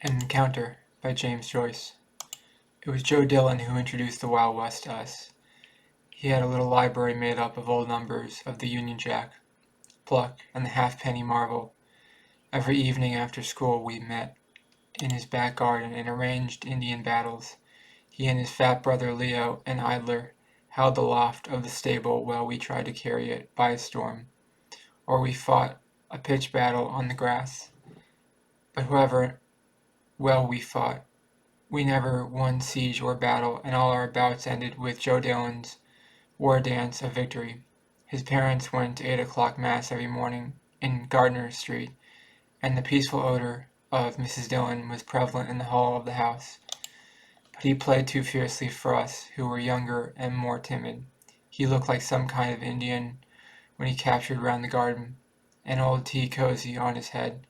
An Encounter by James Joyce. It was Joe Dillon who introduced the Wild West to us. He had a little library made up of old numbers of the Union Jack, Pluck, and the Halfpenny Marvel. Every evening after school we met in his back garden and arranged Indian battles. He and his fat brother Leo and Idler held the loft of the stable while we tried to carry it by storm, or we fought a pitch battle on the grass. But however well we fought, we never won siege or battle, and all our bouts ended with Joe Dillon's war dance of victory. His parents went to 8 o'clock mass every morning in Gardner Street, and the peaceful odor of Mrs. Dillon was prevalent in the hall of the house. But he played too fiercely for us, who were younger and more timid. He looked like some kind of Indian when he captured round the garden, an old tea cozy on his head,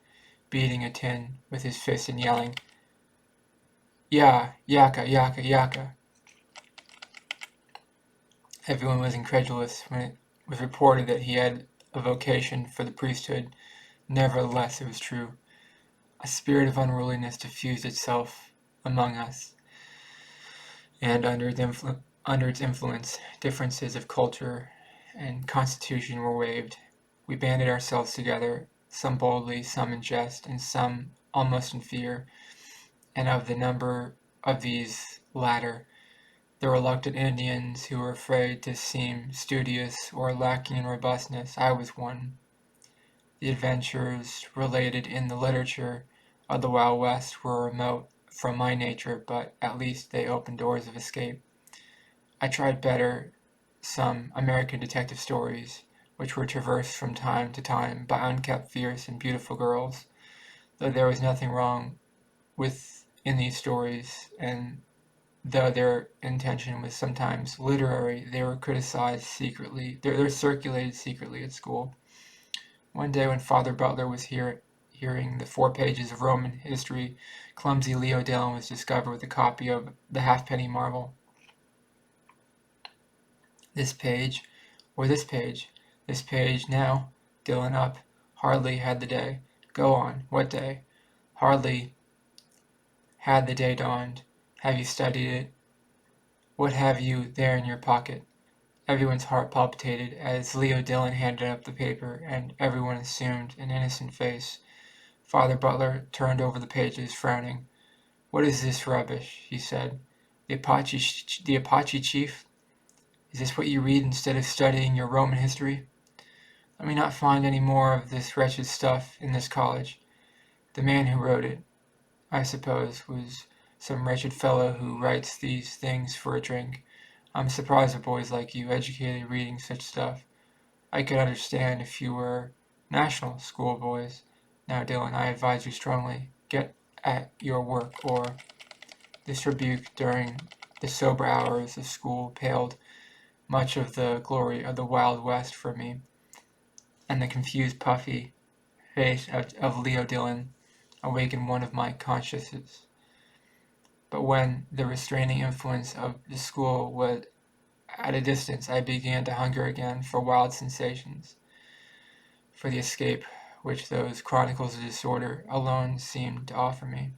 beating a tin with his fist and yelling, "Ya, yaka, yaka, yaka." Everyone was incredulous when it was reported that he had a vocation for the priesthood. Nevertheless, it was true. A spirit of unruliness diffused itself among us, and under its influence, differences of culture and constitution were waived. We banded ourselves together, some boldly, some in jest, and some almost in fear, and of the number of these latter, the reluctant Indians who were afraid to seem studious or lacking in robustness, I was one. The adventures related in the literature of the Wild West were remote from my nature, but at least they opened doors of escape. I tried better some American detective stories, which were traversed from time to time by unkept, fierce, and beautiful girls, though there was nothing wrong in these stories, and though their intention was sometimes literary, they were criticized secretly. They're circulated secretly at school. One day when Father Butler was hearing the 4 pages of Roman history, clumsy Leo Dillon was discovered with a copy of the Halfpenny Marvel. This page, or this page, this page now, Dillon up, hardly had the day. Go on, what day? Hardly had the day dawned. Have you studied it? What have you there in your pocket? Everyone's heart palpitated as Leo Dillon handed up the paper, and everyone assumed an innocent face. Father Butler turned over the pages, frowning. "What is this rubbish?" he said. The Apache chief? Is this what you read instead of studying your Roman history? Let me not find any more of this wretched stuff in this college. The man who wrote it, I suppose, was some wretched fellow who writes these things for a drink. I'm surprised at boys like you, educated, reading such stuff. I could understand if you were national school boys. Now, Dillon, I advise you strongly, get at your work, or..." This rebuke during the sober hours of school paled much of the glory of the Wild West for me, and the confused, puffy face of Leo Dillon awakened one of my consciences. But when the restraining influence of the school was at a distance, I began to hunger again for wild sensations, for the escape which those chronicles of disorder alone seemed to offer me.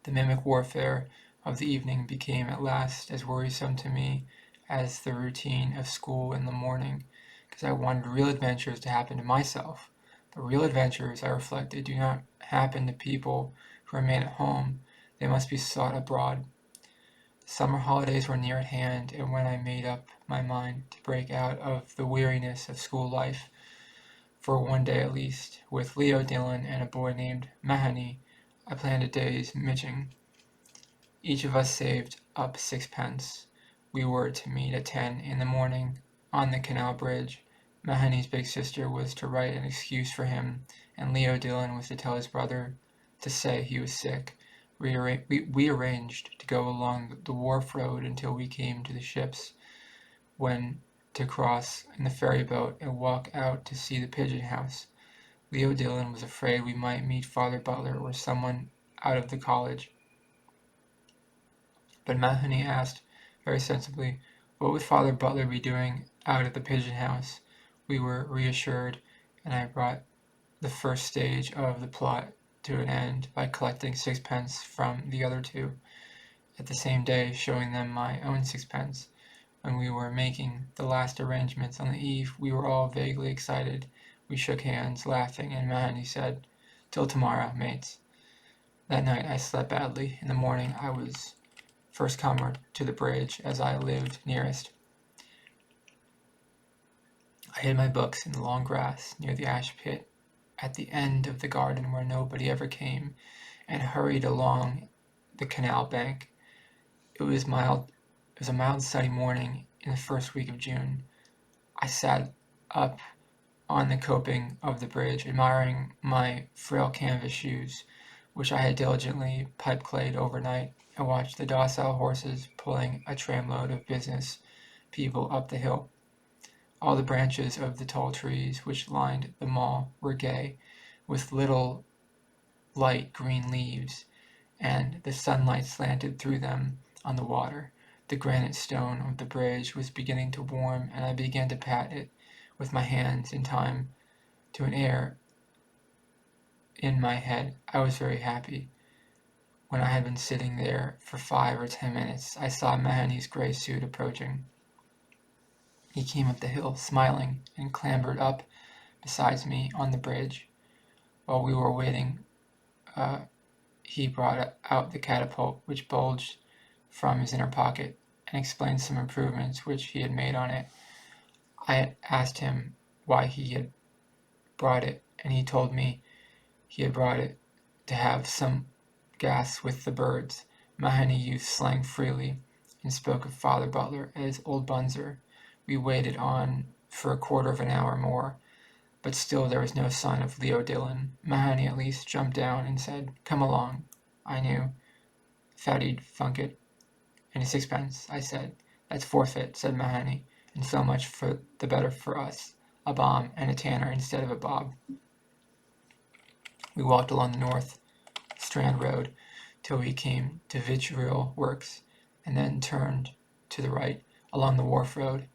The mimic warfare of the evening became at last as worrisome to me as the routine of school in the morning, because I wanted real adventures to happen to myself. But real adventures, I reflected, do not happen to people who remain at home. They must be sought abroad. The summer holidays were near at hand, and when I made up my mind to break out of the weariness of school life, for one day at least, with Leo Dillon and a boy named Mahoney, I planned a day's mitching. Each of us saved up 6 pence. We were to meet at 10 in the morning on the canal bridge. Mahoney's big sister was to write an excuse for him, and Leo Dillon was to tell his brother to say he was sick. We arranged to go along the wharf road until we came to the ships, when to cross in the ferry boat and walk out to see the pigeon house. Leo Dillon was afraid we might meet Father Butler or someone out of the college. But Mahoney asked, very sensibly, what would Father Butler be doing out at the pigeon house? We were reassured, and I brought the first stage of the plot to an end by collecting sixpence from the other two, at the same day showing them my own sixpence. When we were making the last arrangements on the eve, we were all vaguely excited. We shook hands, laughing, and Mahoney said, "Till tomorrow, mates." That night I slept badly. In the morning I was first comer to the bridge, as I lived nearest. I hid my books in the long grass near the ash pit at the end of the garden where nobody ever came, and hurried along the canal bank. It was a mild sunny morning in the first week of June. I sat up on the coping of the bridge, admiring my frail canvas shoes, which I had diligently pipe-clayed overnight, and watched the docile horses pulling a tramload of business people up the hill. All the branches of the tall trees which lined the mall were gay, with little light green leaves, and the sunlight slanted through them on the water. The granite stone of the bridge was beginning to warm, and I began to pat it with my hands in time to an air in my head. I was very happy. When I had been sitting there for 5 or 10 minutes, I saw Mahoney's gray suit approaching. He came up the hill, smiling, and clambered up beside me on the bridge. While we were waiting, he brought out the catapult, which bulged from his inner pocket, and explained some improvements which he had made on it. I asked him why he had brought it, and he told me he had brought it to have some gas with the birds. Mahoney used slang freely, and spoke of Father Butler as Old Bunzer. We waited on for a quarter of an hour more, but still there was no sign of Leo Dillon. Mahoney at least jumped down and said, "Come along." I knew. Thought he'd funk it. "And a sixpence," I said. "That's forfeit," said Mahoney, "and so much for the better for us. A bomb and a tanner instead of a bob." We walked along the North Strand Road till we came to Vitriol Works, and then turned to the right along the Wharf Road.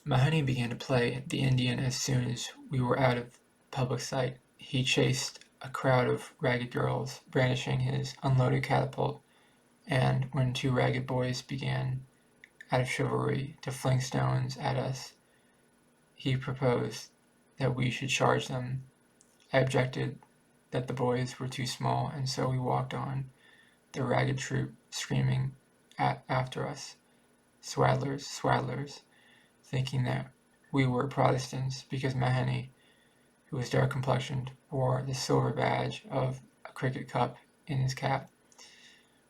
Mahoney began to play the Indian as soon as we were out of public sight. He chased a crowd of ragged girls, brandishing his unloaded catapult, and when two ragged boys began, out of chivalry, to fling stones at us, he proposed that we should charge them. I objected that the boys were too small, and so we walked on, the ragged troop screaming after us, "Swaddlers, swaddlers," thinking that we were Protestants, because Mahoney, who was dark-complexioned, wore the silver badge of a cricket cup in his cap.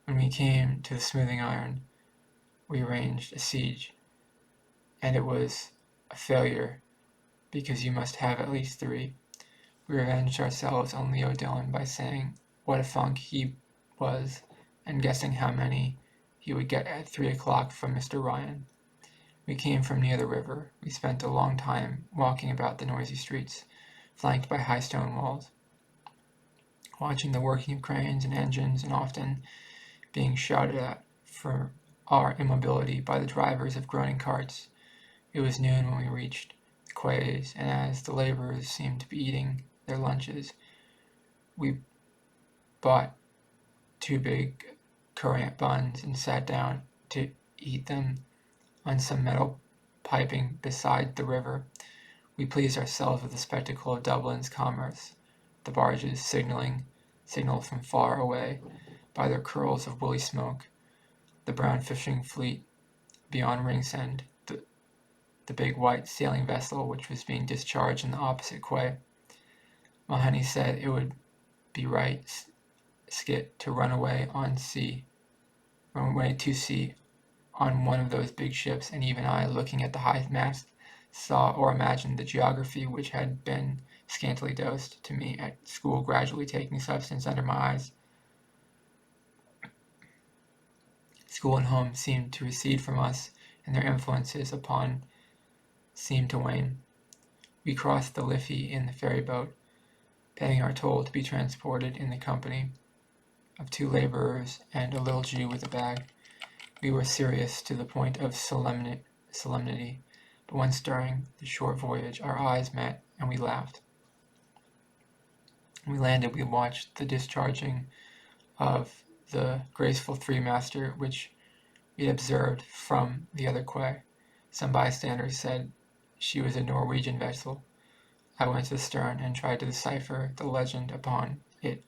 When we came to the smoothing iron, we arranged a siege, and it was a failure, because you must have at least 3. We revenged ourselves on Leo Dillon by saying what a funk he was, and guessing how many he would get at 3 o'clock from Mr. Ryan. We came from near the river. We spent a long time walking about the noisy streets, flanked by high stone walls, watching the working of cranes and engines, and often being shouted at for our immobility by the drivers of groaning carts. It was noon when we reached the quays, and as the laborers seemed to be eating their lunches, we bought 2 big currant buns and sat down to eat them on some metal piping beside the river. We pleased ourselves with the spectacle of Dublin's commerce, the barges signaled from far away by their curls of woolly smoke, the brown fishing fleet beyond Ringsend, the big white sailing vessel which was being discharged in the opposite quay. Mahoney said it would be right skit to run away to sea on one of those big ships, and even I, looking at the high mast, saw or imagined the geography which had been scantily dosed to me at school gradually taking substance under my eyes. School and home seemed to recede from us, and their influences upon seemed to wane. We crossed the Liffey in the ferry boat, paying our toll to be transported in the company of 2 laborers and a little Jew with a bag. We were serious to the point of solemnity, but once during the short voyage our eyes met and we laughed. When we landed, we watched the discharging of the graceful three-master which we had observed from the other quay. Some bystanders said she was a Norwegian vessel. I went to the stern and tried to decipher the legend upon it,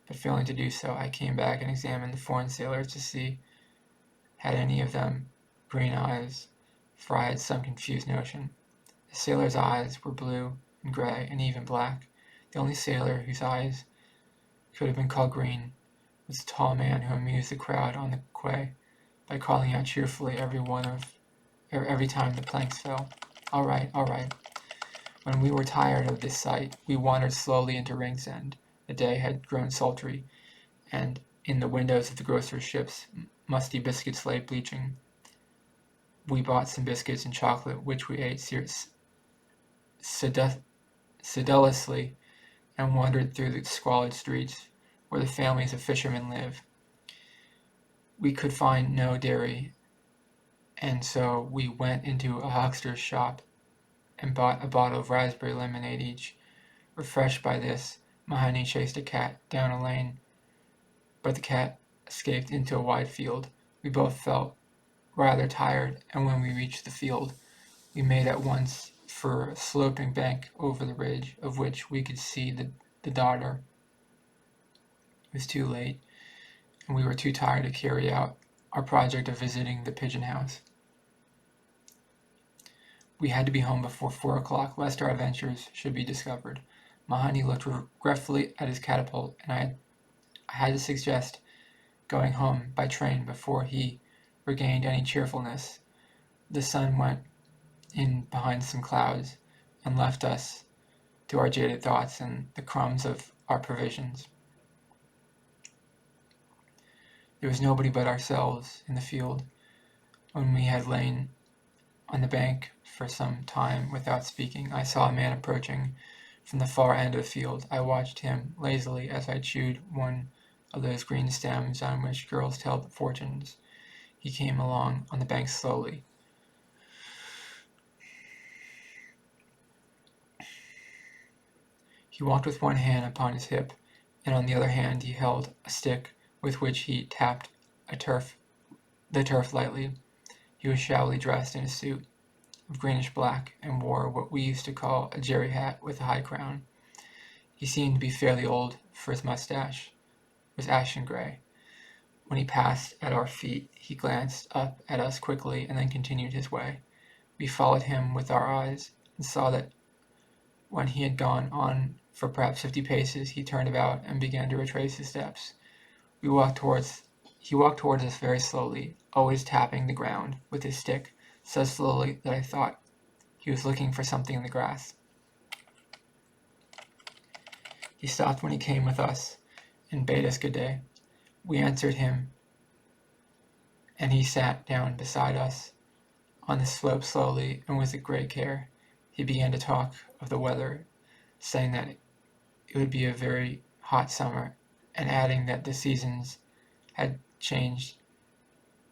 but failing to do so, I came back and examined the foreign sailors to see had any of them green eyes, for I had some confused notion. The sailors' eyes were blue and gray and even black. The only sailor whose eyes could have been called green was a tall man who amused the crowd on the quay by calling out cheerfully every time the planks fell, "All right, all right." When we were tired of this sight, we wandered slowly into Ringsend. The day had grown sultry, and in the windows of the grocers' ships musty biscuits lay bleaching. We bought some biscuits and chocolate, which we ate sedulously, and wandered through the squalid streets, where the families of fishermen live. We could find no dairy, and so we went into a huckster's shop and bought a bottle of raspberry lemonade each. Refreshed by this, Mahoney chased a cat down a lane, but the cat escaped into a wide field. We both felt rather tired, and when we reached the field, we made at once for a sloping bank over the ridge, of which we could see the daughter. It was too late, and we were too tired to carry out our project of visiting the pigeon house. We had to be home before 4 o'clock, lest our adventures should be discovered. Mahoney looked regretfully at his catapult, and I had to suggest going home by train before he regained any cheerfulness. The sun went in behind some clouds and left us to our jaded thoughts and the crumbs of our provisions. There was nobody but ourselves in the field. When we had lain on the bank for some time without speaking, I saw a man approaching from the far end of the field. I watched him lazily as I chewed one of those green stems on which girls tell fortunes. He came along on the bank slowly. He walked with one hand upon his hip, and on the other hand he held a stick with which he tapped the turf lightly. He was showily dressed in a suit of greenish black, and wore what we used to call a jerry hat with a high crown. He seemed to be fairly old, for his mustache was ashen gray. When he passed at our feet, he glanced up at us quickly and then continued his way. We followed him with our eyes, and saw that when he had gone on for perhaps 50 paces, he turned about and began to retrace his steps. He walked towards us very slowly, always tapping the ground with his stick, so slowly that I thought he was looking for something in the grass. He stopped when he came with us and bade us good day. We answered him, and he sat down beside us on the slope slowly and with great care. He began to talk of the weather, saying that it would be a very hot summer, and adding that the seasons had changed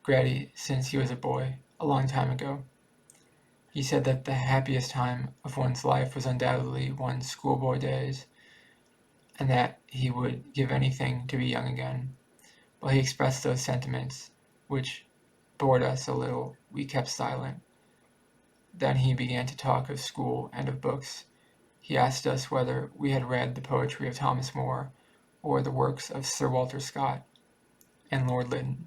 greatly since he was a boy, a long time ago. He said that the happiest time of one's life was undoubtedly one's schoolboy days, and that he would give anything to be young again. While he expressed those sentiments, which bored us a little, we kept silent. Then he began to talk of school and of books. He asked us whether we had read the poetry of Thomas Moore, or the works of Sir Walter Scott and Lord Lytton.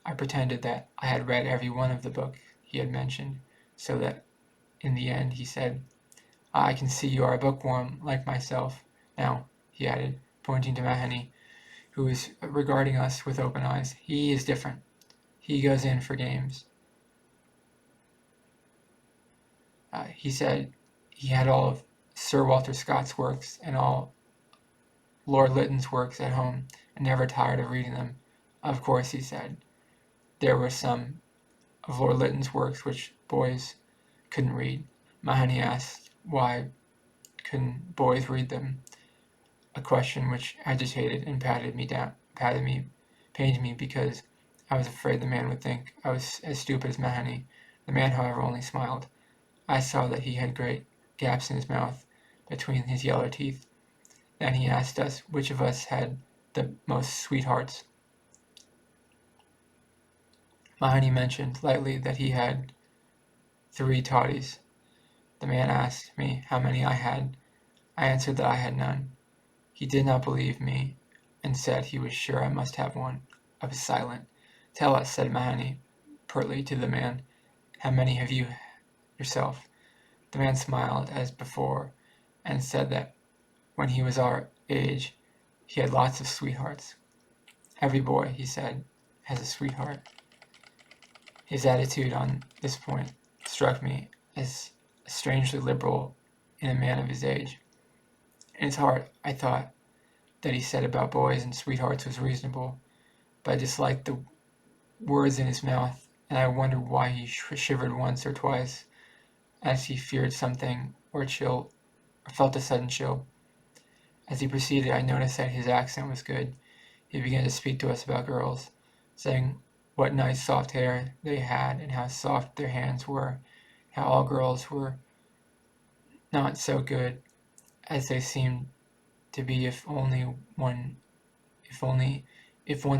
I pretended that I had read every one of the books he had mentioned, so that in the end he said, "I can see you are a bookworm like myself. Now," he added, pointing to Mahoney, who was regarding us with open eyes, "he is different. He goes in for games." He said he had all of Sir Walter Scott's works and all Lord Lytton's works at home, and never tired of reading them. Of course, he said, there were some of Lord Lytton's works which boys couldn't read. Mahoney asked why couldn't boys read them, a question which agitated and pained me because I was afraid the man would think I was as stupid as Mahoney. The man, however, only smiled. I saw that he had great gaps in his mouth, between his yellow teeth. Then he asked us which of us had the most sweethearts. Mahoney mentioned lightly that he had 3 toddies. The man asked me how many I had. I answered that I had none. He did not believe me and said he was sure I must have one. I was silent. "Tell us," said Mahoney pertly to the man, "how many have you yourself?" The man smiled as before and said that when he was our age he had lots of sweethearts. "Every boy," he said, "has a sweetheart." His attitude on this point struck me as strangely liberal in a man of his age. In his heart I thought that he said about boys and sweethearts was reasonable, but I disliked the words in his mouth, and I wondered why he shivered once or twice as he feared something or felt a sudden chill. As he proceeded, I noticed that his accent was good. He began to speak to us about girls, saying what nice soft hair they had and how soft their hands were, how all girls were not so good as they seemed to be if one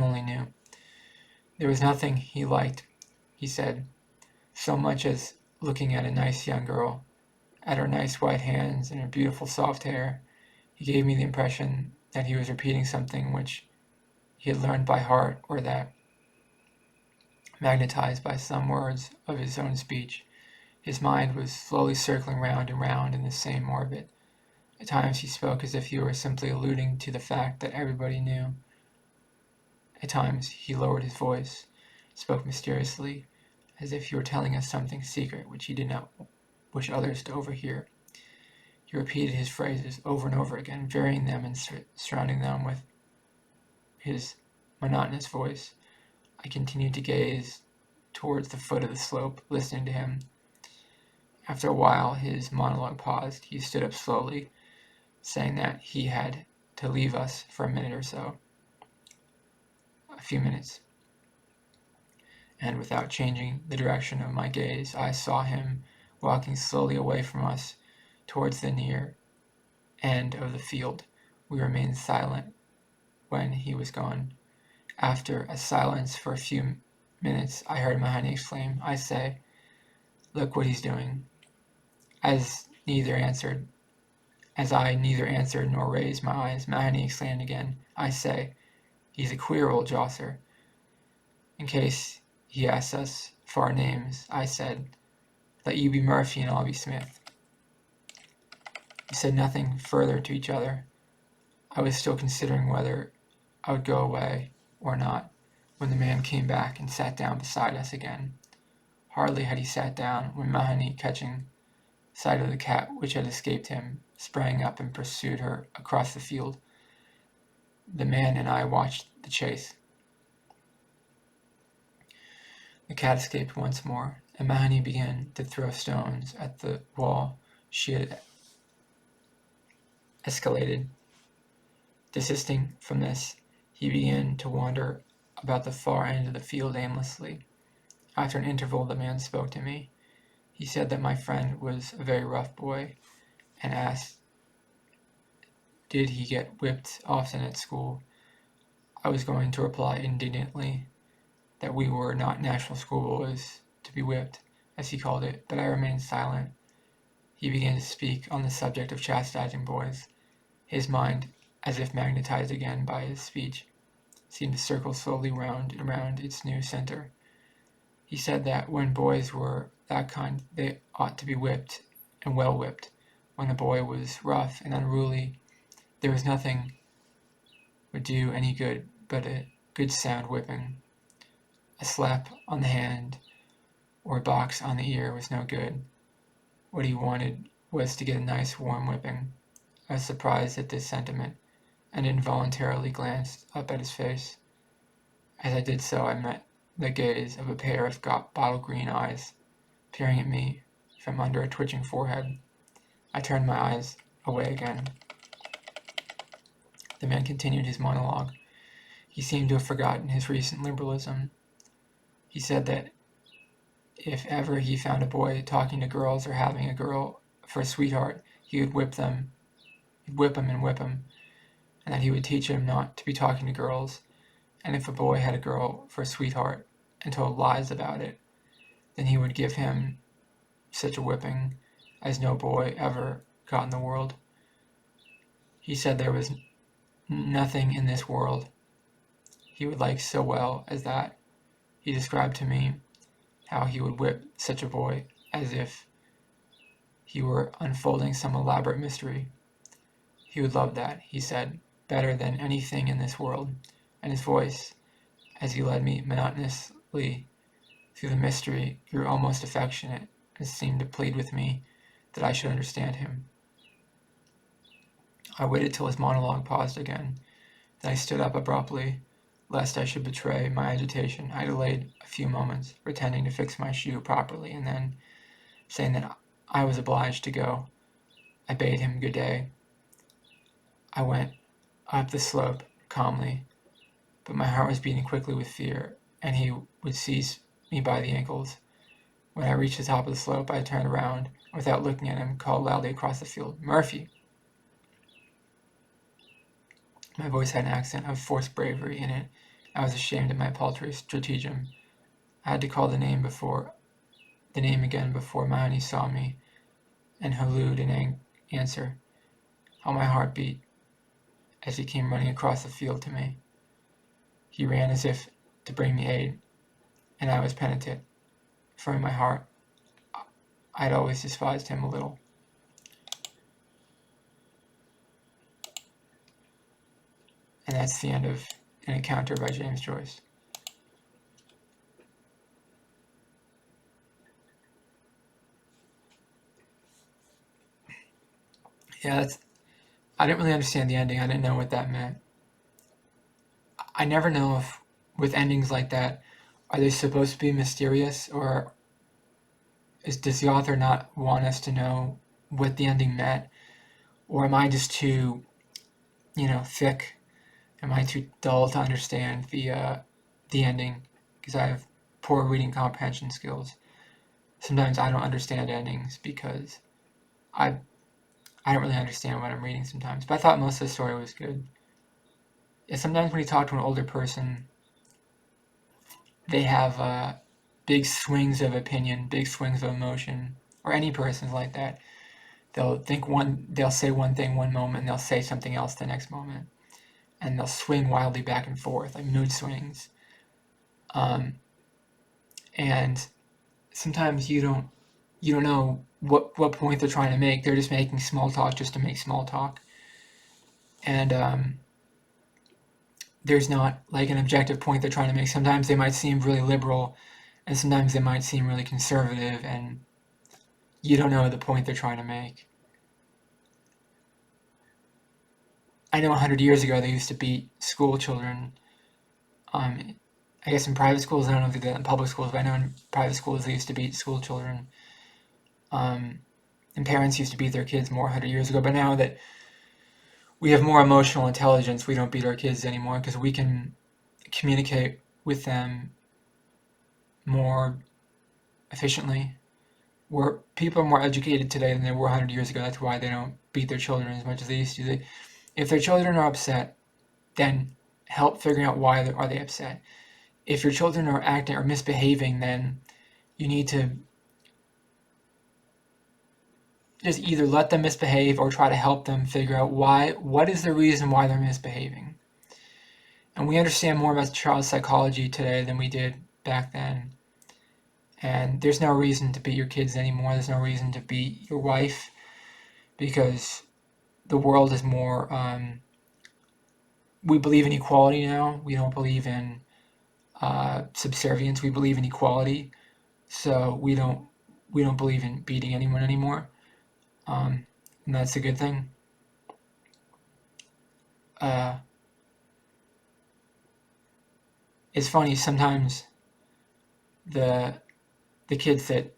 only knew. There was nothing he liked, he said, so much as looking at a nice young girl, at her nice white hands and her beautiful soft hair. He gave me the impression that he was repeating something which he had learned by heart, or that, magnetized by some words of his own speech, his mind was slowly circling round and round in the same orbit. At times he spoke as if he were simply alluding to the fact that everybody knew. At times he lowered his voice, spoke mysteriously, as if he were telling us something secret which he did not wish others to overhear. He repeated his phrases over and over again, varying them and surrounding them with his monotonous voice. I continued to gaze towards the foot of the slope, listening to him. After a while his monologue paused. He stood up slowly, saying that he had to leave us for a few minutes. And without changing the direction of my gaze, I saw him walking slowly away from us towards the near end of the field. We remained silent when he was gone. After a silence for a few minutes, I heard Mahoney exclaim, "I say, look what he's doing." As I neither answered nor raised my eyes, Mahoney exclaimed again, "I say, he's a queer old josser." In case he asked us for our names, I said, "Let you be Murphy and I'll be Smith." We said nothing further to each other. I was still considering whether I would go away or not when the man came back and sat down beside us again. Hardly had he sat down when Mahoney, catching sight of the cat which had escaped him, sprang up and pursued her across the field. The man and I watched the chase. The cat escaped once more, and Mahoney began to throw stones at the wall she had escaladed. Desisting from this, he began to wander about the far end of the field aimlessly. After an interval, the man spoke to me. He said that my friend was a very rough boy, and asked, did he get whipped often at school? I was going to reply indignantly that we were not national schoolboys to be whipped, as he called it, but I remained silent. He began to speak on the subject of chastising boys. His mind, as if magnetized again by his speech, seemed to circle slowly round and round its new center. He said that when boys were that kind, they ought to be whipped, and well whipped. When a boy was rough and unruly, there was nothing would do any good but a good sound whipping. A slap on the hand or a box on the ear was no good. What he wanted was to get a nice warm whipping. I was surprised at this sentiment, and involuntarily glanced up at his face. As I did so, I met the gaze of a pair of bottle-green eyes peering at me from under a twitching forehead. I turned my eyes away again. The man continued his monologue. He seemed to have forgotten his recent liberalism. He said that if ever he found a boy talking to girls or having a girl for a sweetheart, he would whip them He'd whip him and whip him, and that he would teach him not to be talking to girls, and if a boy had a girl for a sweetheart and told lies about it, then he would give him such a whipping as no boy ever got in the world. He said there was nothing in this world he would like so well as that. He described to me how he would whip such a boy as if he were unfolding some elaborate mystery. He would love that, he said, better than anything in this world, and his voice, as he led me monotonously through the mystery, grew almost affectionate and seemed to plead with me that I should understand him. I waited till his monologue paused again. Then I stood up abruptly, lest I should betray my agitation. I delayed a few moments, pretending to fix my shoe properly, and then, saying that I was obliged to go, I bade him good day. I went up the slope calmly, but my heart was beating quickly with fear, and he would seize me by the ankles. When I reached the top of the slope, I turned around, without looking at him, called loudly across the field, "Murphy!" My voice had an accent of forced bravery in it. I was ashamed of my paltry stratagem. I had to call the name again before Mahoney saw me, and hallooed in answer. How my heart beat as he came running across the field to me. He ran as if to bring me aid, and I was penitent, for in my heart I had always despised him a little. And that's the end of An Encounter by James Joyce. Yeah, I didn't really understand the ending. I didn't know what that meant. I never know if, with endings like that, are they supposed to be mysterious, or does the author not want us to know what the ending meant? Or am I just too, thick? Am I too dull to understand the ending? Because I have poor reading comprehension skills. Sometimes I don't understand endings because I don't really understand what I'm reading sometimes. But I thought most of the story was good. Yeah, sometimes when you talk to an older person, they have big swings of opinion, big swings of emotion, or any person's like that. They'll say one thing one moment, and they'll say something else the next moment, and they'll swing wildly back and forth, like mood swings. And sometimes you don't know what point they're trying to make. They're just making small talk just to make small talk, and there's not like an objective point they're trying to make. Sometimes they might seem really liberal, and sometimes they might seem really conservative, and you don't know the point they're trying to make. I know 100 years ago they used to beat school children. I guess in private schools, I don't know if they did that in public schools, but I know in private schools they used to beat school children. And parents used to beat their kids more 100 years ago, but now that we have more emotional intelligence, we don't beat our kids anymore because we can communicate with them more efficiently. People are more educated today than they were 100 years ago. That's why they don't beat their children as much as they used to. If their children are upset, then help figuring out why are they upset. If your children are acting or misbehaving, then you need to just either let them misbehave or try to help them figure out what is the reason why they're misbehaving. And we understand more about child psychology today than we did back then. And there's no reason to beat your kids anymore. There's no reason to beat your wife because the world is more, we believe in equality now. We don't believe in subservience. We believe in equality. So we don't believe in beating anyone anymore. And that's a good thing. It's funny, sometimes the kids that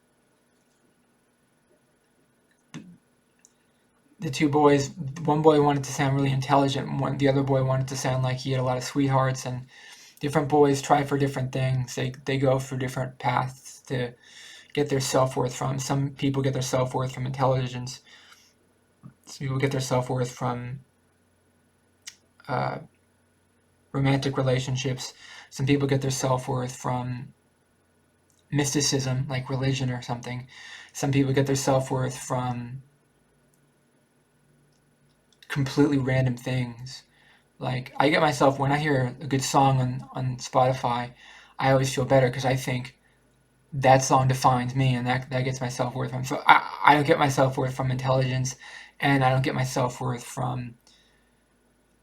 the two boys, one boy wanted to sound really intelligent, and the other boy wanted to sound like he had a lot of sweethearts, and different boys try for different things. They go for different paths to get their self-worth from. Some people get their self-worth from intelligence. Some people get their self-worth from romantic relationships. Some people get their self-worth from mysticism, like religion or something. Some people get their self-worth from completely random things. Like, I get myself, when I hear a good song on Spotify, I always feel better because I think that song defines me, and that gets my self-worth from. So I don't get my self-worth from intelligence, and I don't get my self-worth from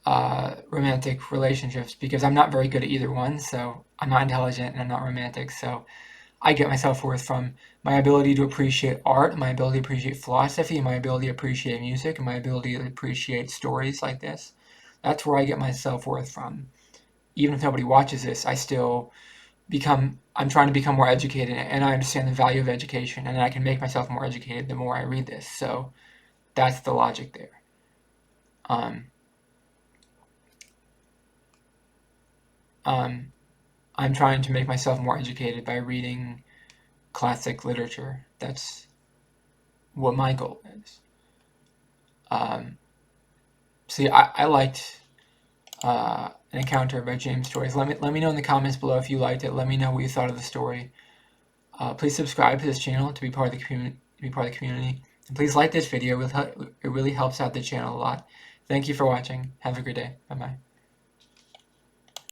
romantic relationships because I'm not very good at either one. So I'm not intelligent and I'm not romantic. So I get my self-worth from my ability to appreciate art, my ability to appreciate philosophy, my ability to appreciate music, and my ability to appreciate stories like this. That's where I get my self-worth from. Even if nobody watches this, I'm trying to become more educated, and I understand the value of education, and I can make myself more educated the more I read this. So that's the logic there. I'm trying to make myself more educated by reading classic literature. That's what my goal is. See, I liked An Encounter by James Joyce. Let me know in the comments below if you liked it. Let me know what you thought of the story. Please subscribe to this channel to be part of the community. And please like this video. It really helps out the channel a lot. Thank you for watching. Have a good day. Bye bye.